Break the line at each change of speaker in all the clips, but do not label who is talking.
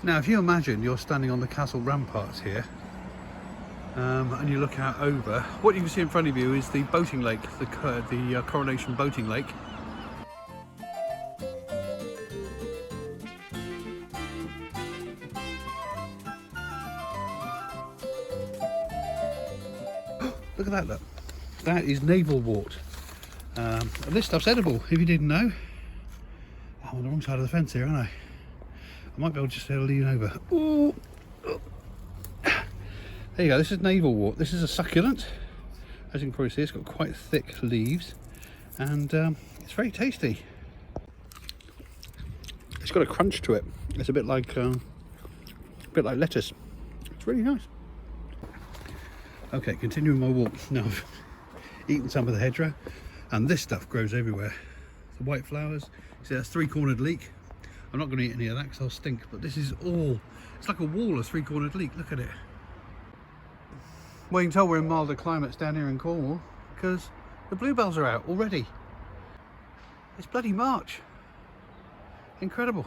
Now, if you imagine you're standing on the castle ramparts here, and you look out over, what you can see in front of you is the boating lake, the Coronation boating lake. Look at that, look. That is navel wort. And this stuff's edible, if you didn't know. I'm on the wrong side of the fence here, aren't I? I might be able to just lean over. Ooh. There you go, this is navel wort. This is a succulent. As you can probably see, it's got quite thick leaves, and it's very tasty. It's got a crunch to it. It's a bit like lettuce. It's really nice. Okay, continuing my walk. Now I've eaten some of the hedgerow, and this stuff grows everywhere. The white flowers. See, that's three-cornered leek. I'm not going to eat any of that because I'll stink, but this is all, it's like a wall of three-cornered leek. Look at it. Well, you can tell we're in milder climates down here in Cornwall because the bluebells are out already. It's bloody March. Incredible.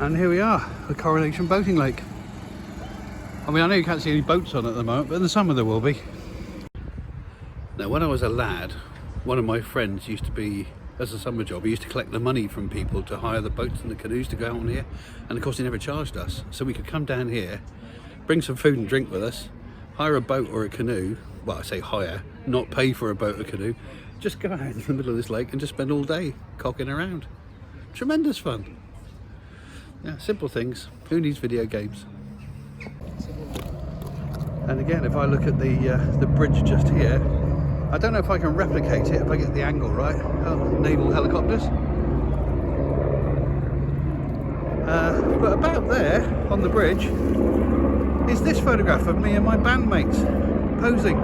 And here we are, the Coronation boating lake. I mean, I know you can't see any boats on at the moment, but in the summer there will be. Now, when I was a lad, one of my friends used to be, as a summer job, he used to collect the money from people to hire the boats and the canoes to go out on here. And of course, he never charged us. So we could come down here, bring some food and drink with us, hire a boat or a canoe. Well, I say hire, not pay for a boat or canoe. Just go out in the middle of this lake and just spend all day cocking around. Tremendous fun. Yeah, simple things. Who needs video games? And again, if I look at the bridge just here, I don't know if I can replicate it if I get the angle right. Oh, naval helicopters. But about there on the bridge is this photograph of me and my bandmates posing.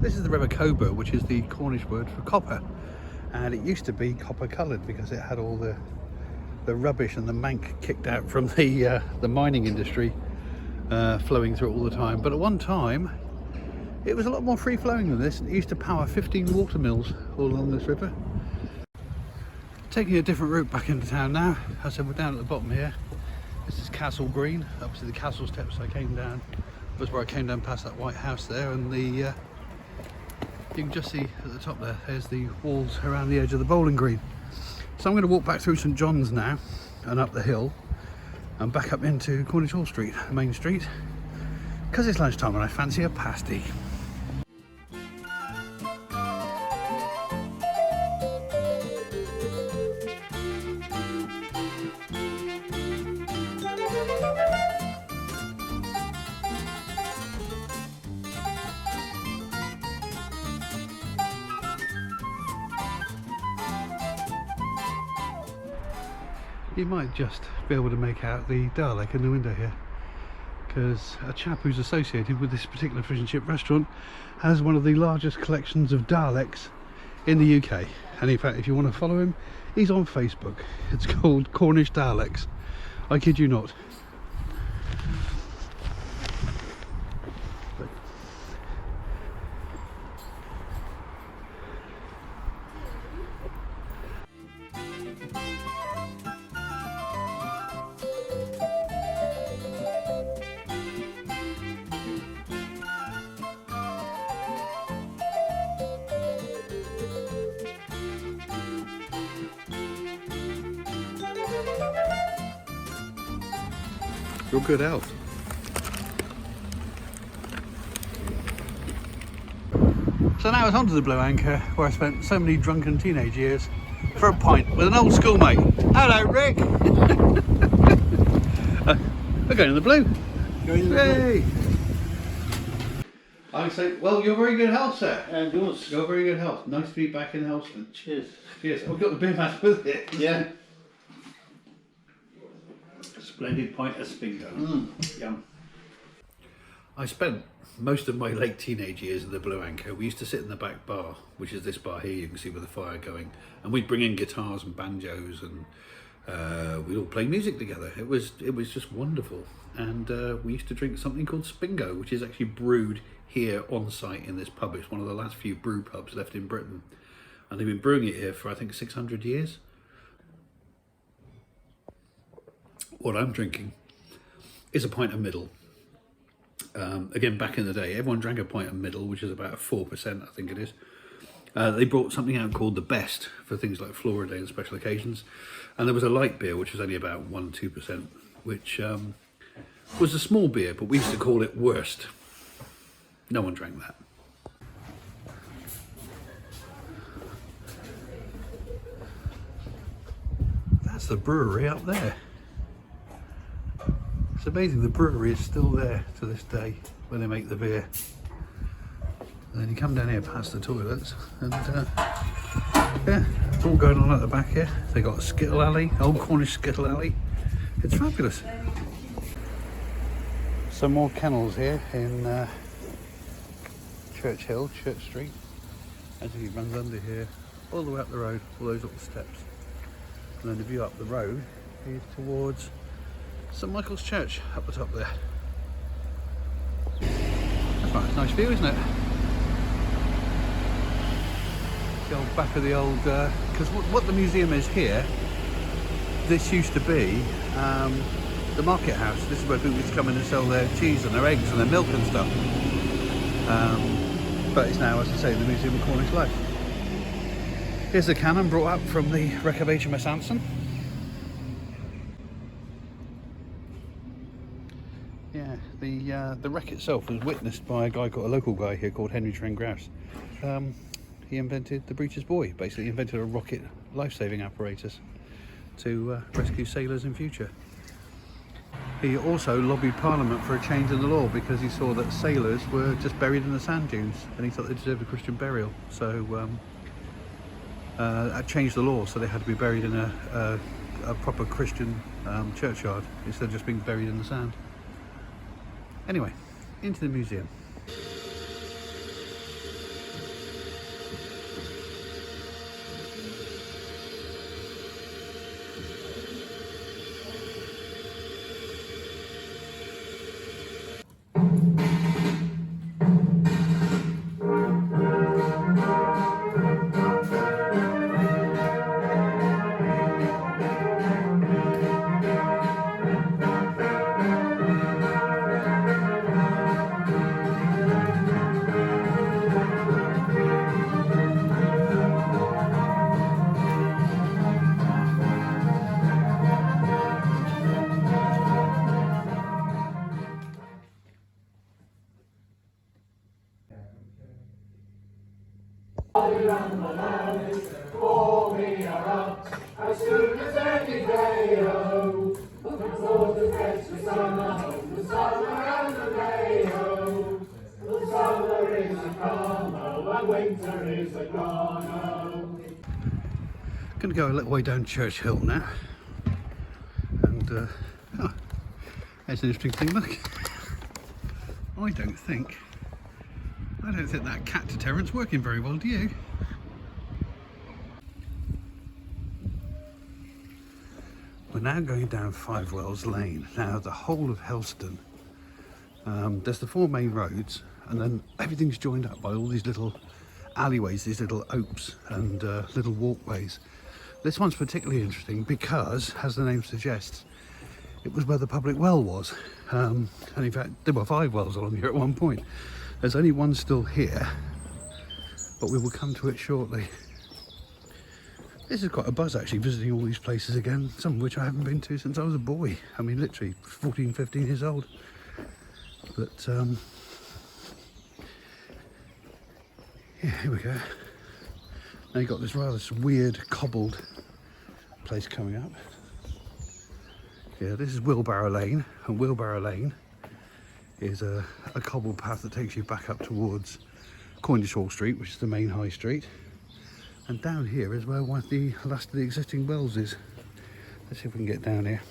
This is the River Cobar, which is the Cornish word for copper, and it used to be copper coloured because it had all the rubbish and the mank kicked out from the mining industry flowing through it all the time. But at one time it was a lot more free flowing than this, and it used to power 15 water mills all along this river. Taking a different route back into town now. As I said, we're down at the bottom here. This is Castle Green. Obviously the castle steps I came down was where I came down past that white house there, and the you can just see at the top there's the walls around the edge of the bowling green. So I'm going to walk back through St John's now and up the hill and back up into Cornish Hall Street, Main Street, because it's lunchtime and I fancy a pasty. You might just be able to make out the Dalek in the window here, because a chap who's associated with this particular fish and chip restaurant has one of the largest collections of Daleks in the UK, And in fact, if you want to follow him, he's on Facebook. It's called Cornish Daleks. I kid you not. You're good health. So now it's on to the Blue Anchor, where I spent so many drunken teenage years for a pint with an old schoolmate. Hello, Rick. We're going to the Blue.
Going to the
Blue. I say, well, you're very good health, sir.
And yours.
You're very good health. Nice to be back in Helston.
Cheers.
Cheers. I've got the beer mat with it.
Yeah.
Splendid pint of Spingo. Yum. I spent most of my late teenage years in the Blue Anchor. We used to sit in the back bar, which is this bar here, you can see with the fire going, and we'd bring in guitars and banjos, and we'd all play music together. It was just wonderful. And we used to drink something called Spingo, which is actually brewed here on site in this pub. It's one of the last few brew pubs left in Britain, and they've been brewing it here for I think 600 years. What I'm drinking is a pint of middle. Again, back in the day, everyone drank a pint of middle, which is about 4%, I think it is. They brought something out called the Best for things like Flora Day and special occasions. And there was a light beer, which was only about 1-2%, which was a small beer, but we used to call it Worst. No one drank that. That's the brewery up there. It's amazing the brewery is still there to this day when they make the beer. And then you come down here past the toilets and yeah, it's all going on at the back here. They got a Skittle Alley, old Cornish Skittle Alley. It's fabulous. Some more kennels here in Church Hill, Church Street. As he runs under here, all the way up the road, all those little steps. And then the view up the road is towards St Michael's Church up the top there. That's quite a nice view, isn't it? The old back of the old, because what the museum is here, this used to be the market house. This is where people used to come in and sell their cheese and their eggs and their milk and stuff. But it's now, as I say, the Museum of Cornish Life. Here's the cannon brought up from the wreck of HMS Anson. Yeah, the wreck itself was witnessed by a local guy here called Henry Trengrouse. He invented the breeches buoy. Basically, he invented a rocket life-saving apparatus to rescue sailors in future. He also lobbied Parliament for a change in the law because he saw that sailors were just buried in the sand dunes, and he thought they deserved a Christian burial. So that changed the law, so they had to be buried in a proper Christian churchyard instead of just being buried in the sand. Anyway, into the museum.
As soon as any day, oh, looking forward to the summer, the summer and the day, oh, the summer is a come, oh, and winter is a gone, oh.
Going to go a little way down Church Hill now, and oh, there's an interesting thing. Look, I don't think that cat deterrent's working very well, do you? we're now going down Five Wells Lane. Now the whole of Helston, there's the 4 main roads, and then everything's joined up by all these little alleyways, these little opes and little walkways. This one's particularly interesting because, as the name suggests, it was where the public well was. And in fact, there were 5 wells along here at one point. There's only one still here, but we will come to it shortly. This is quite a buzz actually, visiting all these places again, some of which I haven't been to since I was a boy. I mean, literally 14, 15 years old. But yeah, here we go. Now you've got this rather weird cobbled place coming up. Yeah, this is Wheelbarrow Lane, and Wheelbarrow Lane is a cobbled path that takes you back up towards Cornwall Street, which is the main high street. And down here is where one of the last of the existing wells is. Let's see if we can get down here.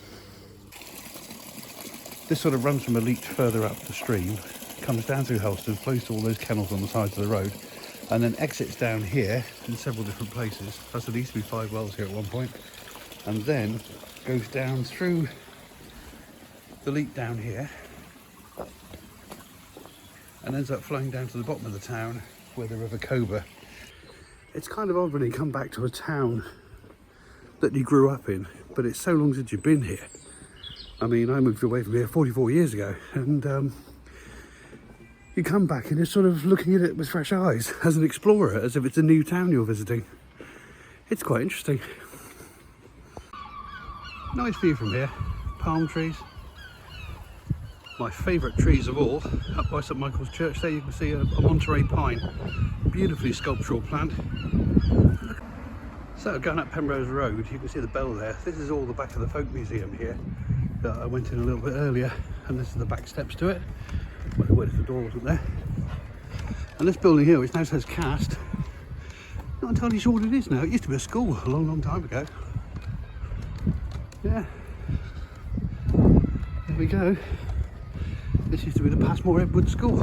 This sort of runs from a leach further up the stream, comes down through Helston, flows to all those kennels on the sides of the road, and then exits down here in several different places. Plus there used to be 5 wells here at one point, and then goes down through the leak down here and ends up flowing down to the bottom of the town where the River Cobra. It's kind of odd when you come back to a town that you grew up in, but it's so long since you've been here. I mean, I moved away from here 44 years ago, and you come back and you're sort of looking at it with fresh eyes as an explorer, as if it's a new town you're visiting. It's quite interesting. Nice view from here, palm trees. My favourite trees of all, up by St Michael's Church there you can see a Monterey pine, beautifully sculptural plant. So going up Penrose Road, you can see the bell there. This is all the back of the Folk Museum here that I went in a little bit earlier, and this is the back steps to it. Well, the door wasn't there. And this building here, which now says Cast, not entirely sure what it is now. It used to be a school a long, long time ago. Yeah, there we go. This used to be the Passmore Edward School.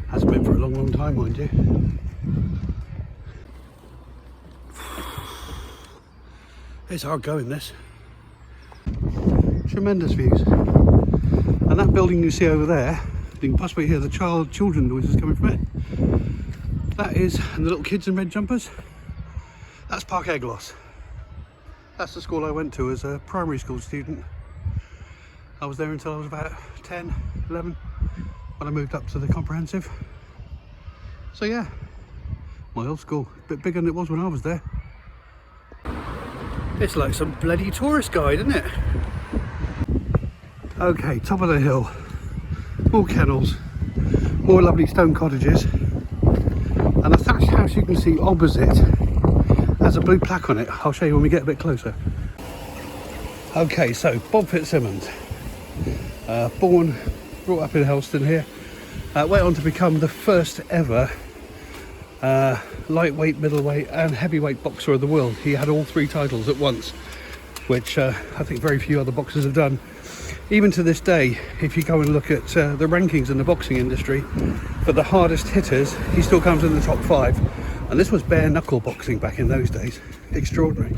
Hasn't been for a long, long time, mind you. It's hard going, this. Tremendous views. And that building you see over there, you can possibly hear the children noises coming from it. That is, and the little kids in red jumpers, that's Park Eglos. That's the school I went to as a primary school student. I was there until I was about 10, 11, when I moved up to the comprehensive. So yeah, my old school, a bit bigger than it was when I was there. It's like some bloody tourist guide, isn't it? Okay, top of the hill, more kennels, more lovely stone cottages, and a thatched house you can see opposite has a blue plaque on it. I'll show you when we get a bit closer. Okay, so Bob Fitzsimmons, born, brought up in Helston here, went on to become the first ever lightweight, middleweight and heavyweight boxer of the world. He had all 3 titles at once, which I think very few other boxers have done. Even to this day, if you go and look at the rankings in the boxing industry for the hardest hitters, he still comes in the top 5. And this was bare knuckle boxing back in those days. Extraordinary.